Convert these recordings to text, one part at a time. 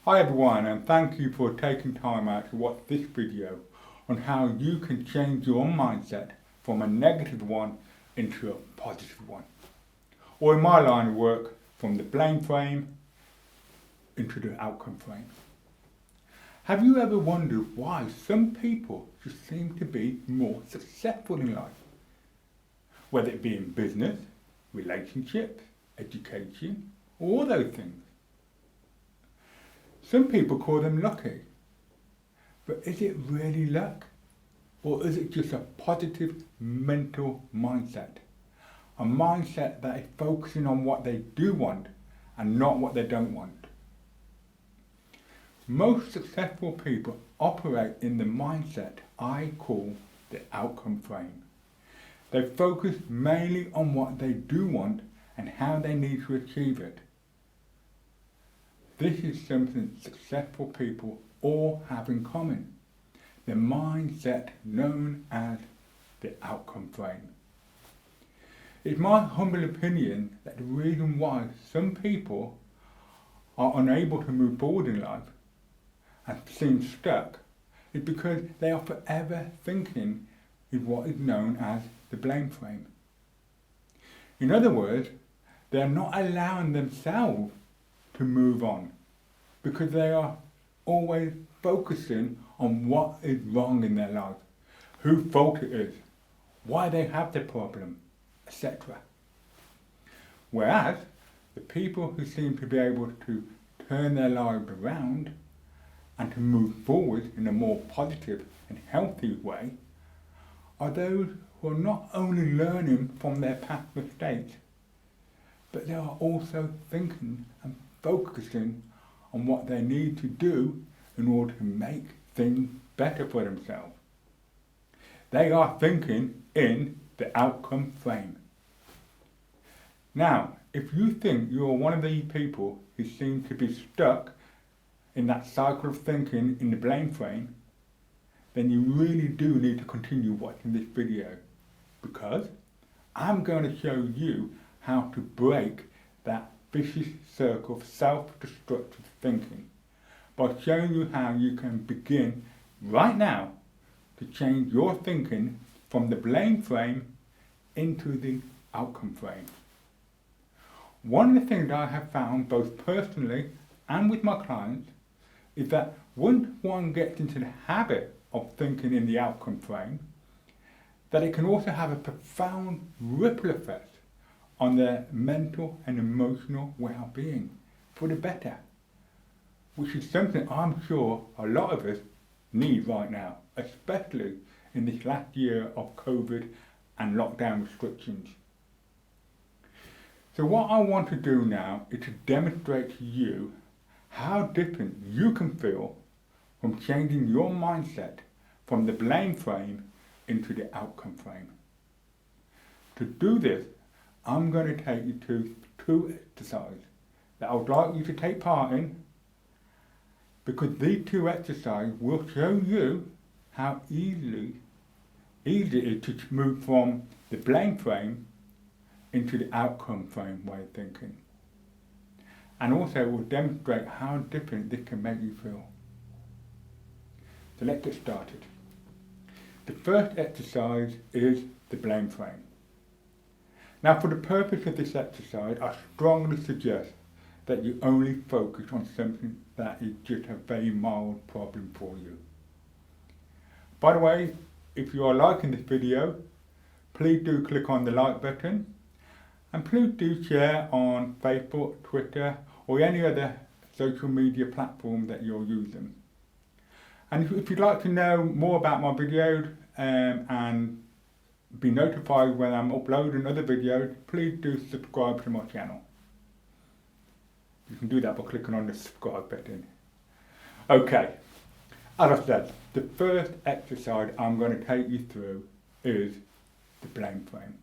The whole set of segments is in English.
Hi everyone, and thank you for taking time out to watch this video on how you can change your mindset from a negative one into a positive one. Or in my line of work, from the blame frame into the outcome frame. Have you ever wondered why some people just seem to be more successful in life? Whether it be in business, relationships, education, or all those things. Some people call them lucky, but is it really luck? Or is it just a positive mental mindset? A mindset that is focusing on what they do want and not what they don't want. Most successful people operate in the mindset I call the outcome frame. They focus mainly on what they do want and how they need to achieve it. This is something successful people all have in common. The mindset known as the outcome frame. It's my humble opinion that the reason why some people are unable to move forward in life and seem stuck is because they are forever thinking in what is known as the blame frame. In other words, they are not allowing themselves to move on because they are always focusing on what is wrong in their life, whose fault it is, why they have the problem, etc. Whereas the people who seem to be able to turn their lives around and to move forward in a more positive and healthy way are those who are not only learning from their past mistakes, but they are also thinking and focusing on what they need to do in order to make things better for themselves. They are thinking in the outcome frame. Now, if you think you are one of these people who seem to be stuck in that cycle of thinking in the blame frame, then you really do need to continue watching this video, because I'm going to show you how to break that vicious circle of self-destructive thinking by showing you how you can begin right now to change your thinking from the blame frame into the outcome frame. One of the things I have found both personally and with my clients is that once one gets into the habit of thinking in the outcome frame, that it can also have a profound ripple effect on their mental and emotional well-being for the better, which is something I'm sure a lot of us need right now, especially in this last year of COVID and lockdown restrictions. So what I want to do now is to demonstrate to you how different you can feel from changing your mindset from the blame frame into the outcome frame. To do this, I'm going to take you to two exercises that I would like you to take part in, because these two exercises will show you how easy it is to move from the blame frame into the outcome frame way of thinking. And also it will demonstrate how different this can make you feel. So let's get started. The first exercise is the blame frame. Now, for the purpose of this exercise, I strongly suggest that you only focus on something that is just a very mild problem for you. By the way, if you are liking this video, please do click on the like button, and please do share on Facebook, Twitter, or any other social media platform that you're using. And if you'd like to know more about my videos and be notified when I'm uploading other videos, please do subscribe to my channel. You can do that by clicking on the subscribe button. Okay, as I said, the first exercise I'm going to take you through is the blame frame.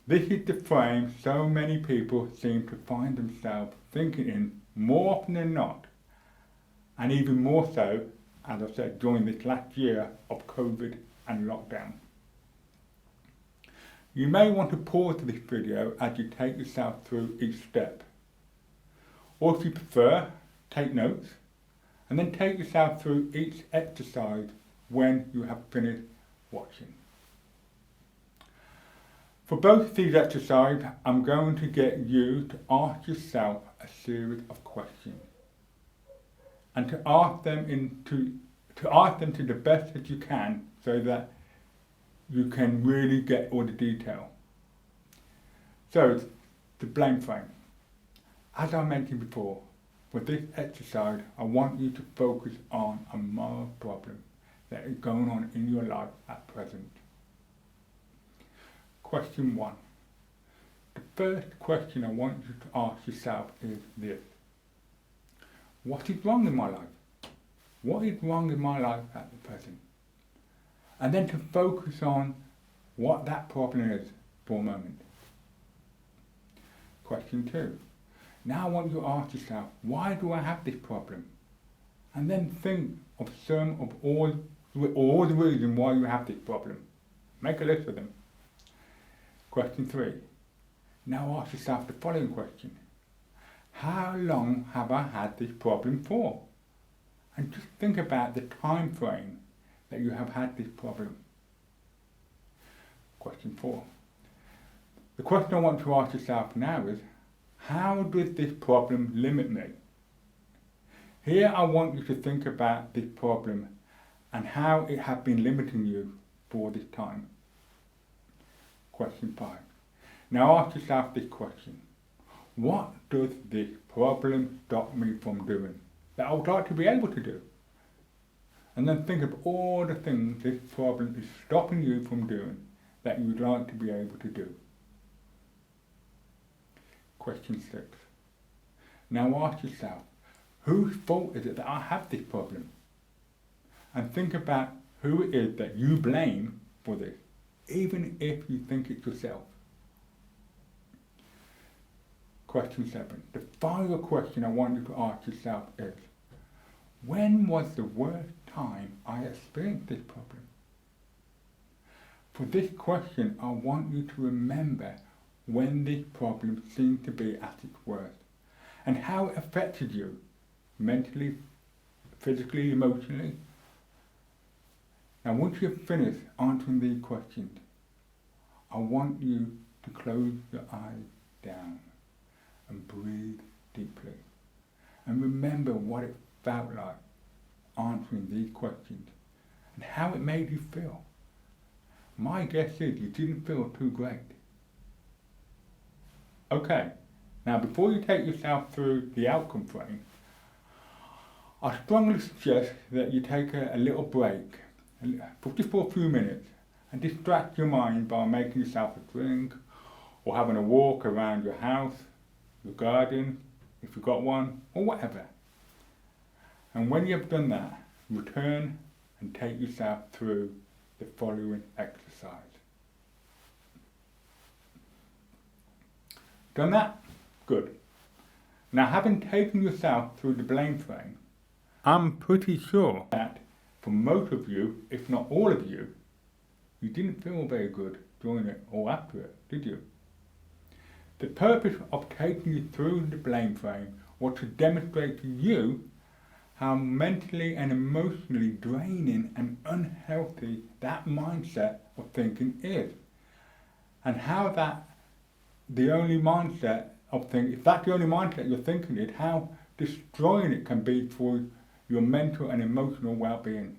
This is the frame so many people seem to find themselves thinking in more often than not, and even more so, as I said, during this last year of COVID and lockdown. You may want to pause this video as you take yourself through each step. Or if you prefer, take notes, and then take yourself through each exercise when you have finished watching. For both of these exercises, I'm going to get you to ask yourself a series of questions and to ask them to the best that you can so that you can really get all the detail. So, the blame frame. As I mentioned before, for this exercise, I want you to focus on a moral problem that is going on in your life at present. Question 1. The first question I want you to ask yourself is this. What is wrong in my life? What is wrong in my life at the present? And then to focus on what that problem is for a moment. Question 2. Now I want you to ask yourself, why do I have this problem? And then think of some of all the reasons why you have this problem. Make a list of them. Question 3. Now ask yourself the following question. How long have I had this problem for? And just think about the time frame that you have had this problem. Question 4. The question I want to ask yourself now is, how does this problem limit me? Here I want you to think about this problem and how it has been limiting you for this time. Question 5. Now ask yourself this question. What does this problem stop me from doing that I would like to be able to do? And then think of all the things this problem is stopping you from doing that you would like to be able to do. Question 6. Now ask yourself, whose fault is it that I have this problem? And think about who it is that you blame for this, even if you think it's yourself. Question 7. The final question I want you to ask yourself is, when was the worst time I experienced this problem? For this question, I want you to remember when this problem seemed to be at its worst and how it affected you mentally, physically, emotionally. Now once you've finished answering these questions, I want you to close your eyes down and breathe deeply and remember what it felt like answering these questions and how it made you feel. My guess is you didn't feel too great. Okay, now before you take yourself through the outcome frame, I strongly suggest that you take a little break, just for a few minutes, and distract your mind by making yourself a drink or having a walk around your house, your garden, if you've got one, or whatever. And when you've done that, return and take yourself through the following exercise. Done that? Good. Now, having taken yourself through the blame frame, I'm pretty sure that for most of you, if not all of you, you didn't feel very good during it or after it, did you? The purpose of taking you through the blame frame was to demonstrate to you how mentally and emotionally draining and unhealthy that mindset of thinking is, and how that the only mindset of thinking, if that's the only mindset you're thinking is, how destroying it can be for your mental and emotional well-being.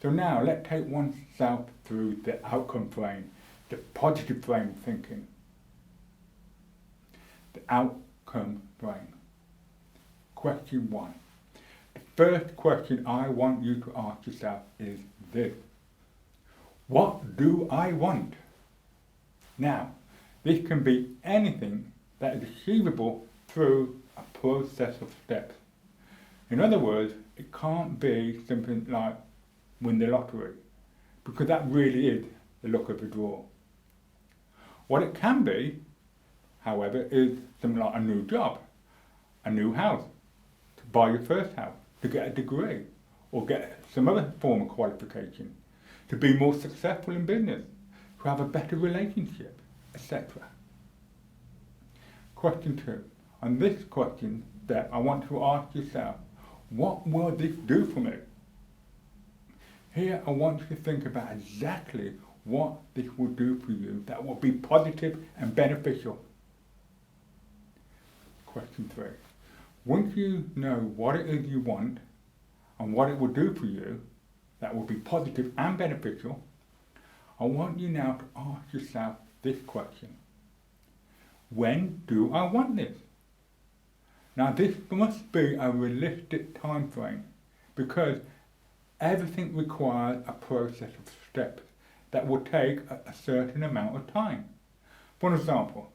So now let's take oneself through the outcome frame, the positive frame of thinking. The outcome frame. Question 1. The first question I want you to ask yourself is this. What do I want? Now, this can be anything that is achievable through a process of steps. In other words, it can't be something like win the lottery, because that really is the luck of the draw. What it can be, however, is something like a new job, a new house, to buy your first house, to get a degree, or get some other form of qualification, to be more successful in business, to have a better relationship, etc. Question 2. On this question, step, I want to ask yourself, what will this do for me? Here, I want you to think about exactly what this will do for you that will be positive and beneficial. Question 3. Once you know what it is you want and what it will do for you that will be positive and beneficial, I want you now to ask yourself this question. When do I want this? Now this must be a realistic time frame because everything requires a process of steps that will take a certain amount of time. For example,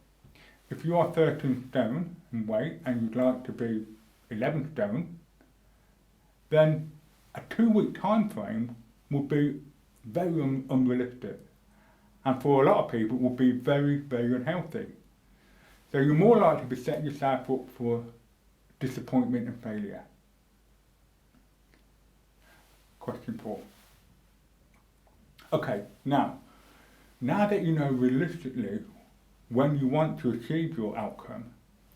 if you are 13 stone in weight and you'd like to be 11 stone, then a 2-week time frame would be very unrealistic. And for a lot of people, it will be very, very unhealthy. So you're more likely to be setting yourself up for disappointment and failure. Question 4. Okay, now that you know realistically when you want to achieve your outcome,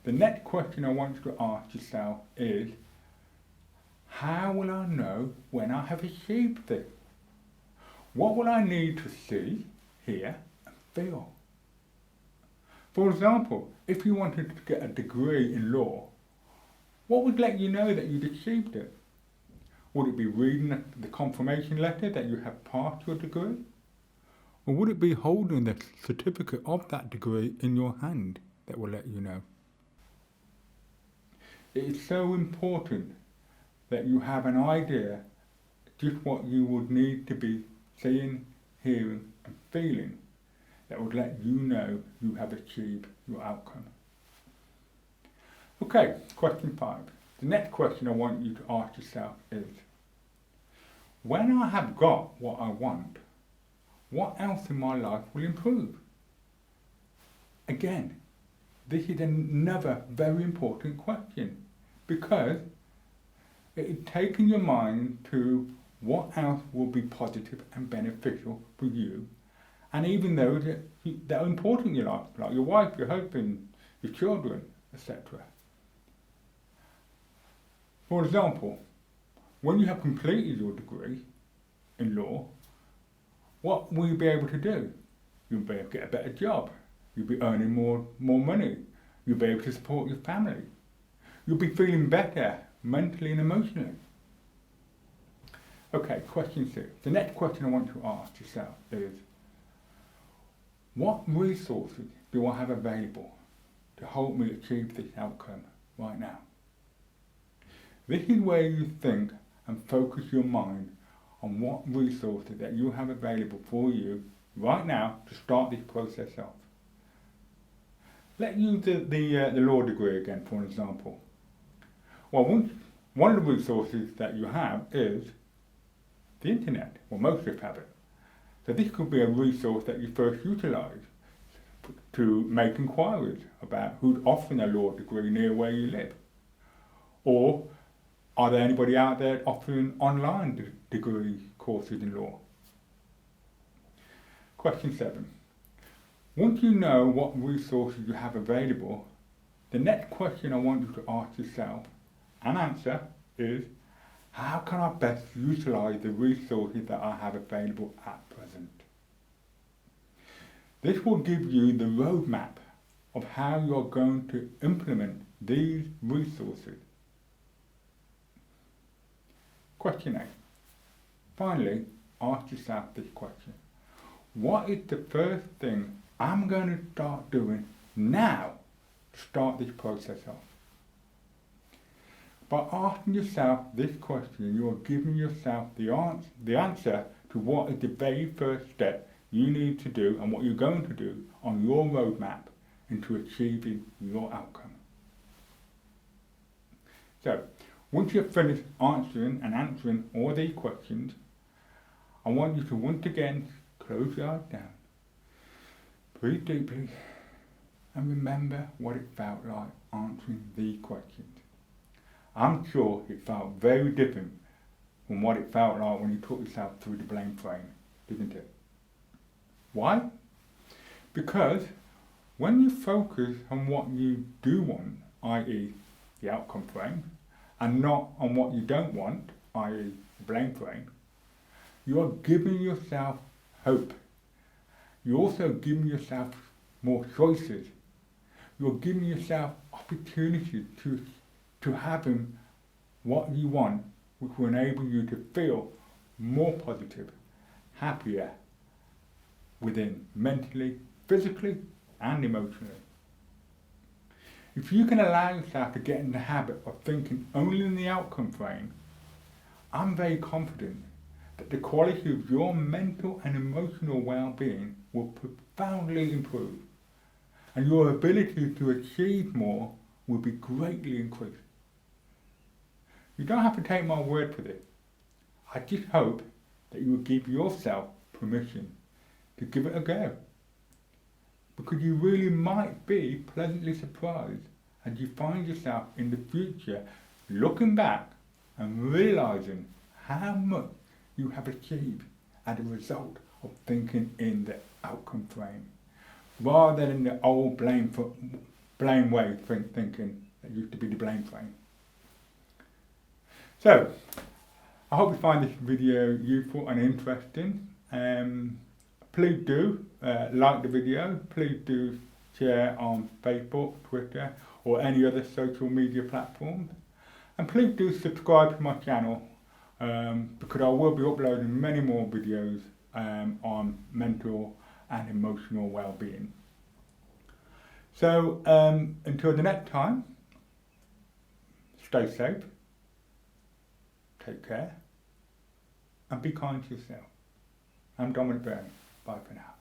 the next question I want you to ask yourself is, how will I know when I have achieved this? What will I need to see, hear, and feel? For example, if you wanted to get a degree in law, what would let you know that you'd achieved it? Would it be reading the confirmation letter that you have passed your degree? Or would it be holding the certificate of that degree in your hand that will let you know? It is so important that you have an idea just what you would need to be seeing, hearing and feeling that would let you know you have achieved your outcome. Okay, question 5. The next question I want you to ask yourself is, when I have got what I want, what else in my life will improve? Again, this is another very important question because it is taking your mind to what else will be positive and beneficial for you, and even those that are important in your life, like your wife, your husband, your children, etc. For example, when you have completed your degree in law, what will you be able to do? You'll be able to get a better job. You'll be earning more money. You'll be able to support your family. You'll be feeling better mentally and emotionally. Okay, question 6. The next question I want you to ask yourself is, what resources do I have available to help me achieve this outcome right now? This is where you think and focus your mind on what resources that you have available for you right now to start this process off. Let's use the law degree again for an example. Well, one of the resources that you have is the internet. Well, most of you have it. So this could be a resource that you first utilise to make inquiries about who's offering a law degree near where you live. Or are there anybody out there offering online degree courses in law? Question 7. Once you know what resources you have available, the next question I want you to ask yourself and answer is, how can I best utilise the resources that I have available at present? This will give you the roadmap of how you're going to implement these resources. Question 8. Finally, ask yourself this question. What is the first thing I'm going to start doing now to start this process off? By asking yourself this question, you are giving yourself the answer to what is the very first step you need to do and what you're going to do on your roadmap into achieving your outcome. So, once you've finished answering all these questions, I want you to once again close your eyes down, breathe deeply, and remember what it felt like answering these questions. I'm sure it felt very different from what it felt like when you took yourself through the blame frame, didn't it? Why? Because when you focus on what you do want, i.e. the outcome frame, and not on what you don't want, i.e. the blame frame, you are giving yourself hope. You're also giving yourself more choices. You're giving yourself opportunities to having what you want, which will enable you to feel more positive, happier within, mentally, physically, and emotionally. If you can allow yourself to get in the habit of thinking only in the outcome frame, I'm very confident that the quality of your mental and emotional well-being will profoundly improve, and your ability to achieve more will be greatly increased. You don't have to take my word for this. I just hope that you will give yourself permission to give it a go, because you really might be pleasantly surprised as you find yourself in the future looking back and realising how much you have achieved as a result of thinking in the outcome frame, rather than the old blame way of thinking that used to be the blame frame. So, I hope you find this video useful and interesting. Please do like the video, please do share on Facebook, Twitter, or any other social media platforms, and please do subscribe to my channel, because I will be uploading many more videos on mental and emotional well-being. So until the next time, stay safe, take care, and be kind to yourself. I'm Dominic Beirne. Bye for now.